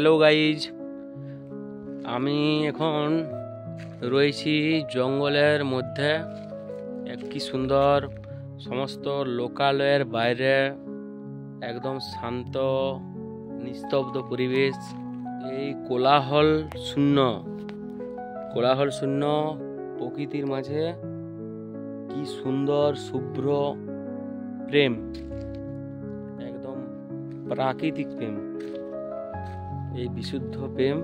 Hello guys, আমি এখন রয়েছি জঙ্গলের মধ্যে। কি সুন্দর, সমস্ত লোকালয়ের বাইরে একদম শান্ত নিস্তব্ধ পরিবেশ। এই কোলাহল শূন্য প্রকৃতির মাঝে কি সুন্দর শুভ্র প্রেম, একদম প্রাকৃতিক প্রেম। এই বিশুদ্ধ প্রেম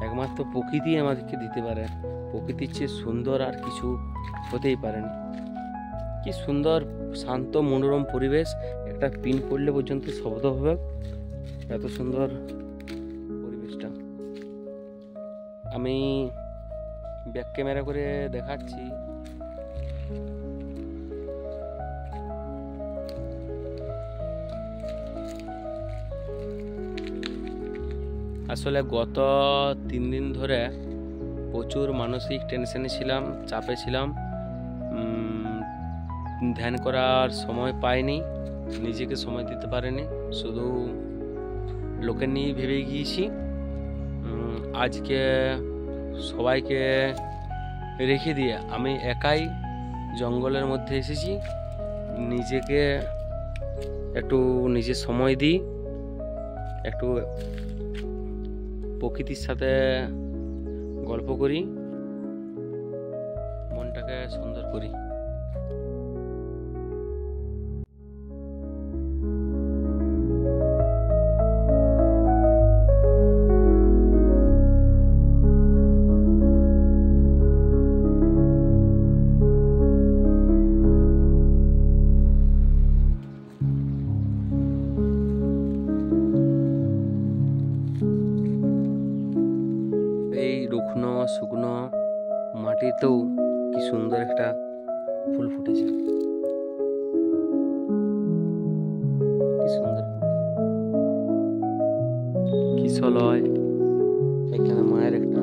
একমাত্র প্রকৃতি আমাদেরকে দিতে পারে। প্রকৃতির চেয়ে সুন্দর আর কিছু হতেই পারেনি। কি সুন্দর শান্ত মনোরম পরিবেশ, একটা পিন পড়লে পর্যন্ত শব্দ হবে, এত সুন্দর পরিবেশটা। আমি ব্যাক ক্যামেরা করে দেখাচ্ছি। আসলে গত 3 দিন ধরে প্রচুর মানসিক টেনশনে ছিলাম, চাপে ছিলাম। ধ্যান করার সময় পাইনি, নিজেকে সময় দিতে পারিনি, শুধু লোকের নিয়েই ভেবে গিয়েছি। আজকে সবাইকে রেখে দিয়ে আমি একাই জঙ্গলের মধ্যে এসেছি। নিজেকে একটু নিজের সময় দিই, একটু প্রকৃতির সাথে গল্প করি, মনটাকে সুন্দর করি। এই রুগ্ন শুকনো মাটিতেও কি সুন্দর একটা ফুল ফুটেছে, কি সুন্দর কিশলয়। এখানে মায়ের একটা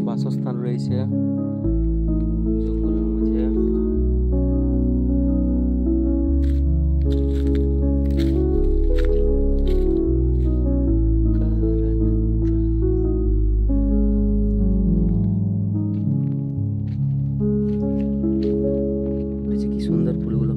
বাসস্থান রয়েছে জঙ্গলের মাঝে। কি সুন্দর ফুলগুলো।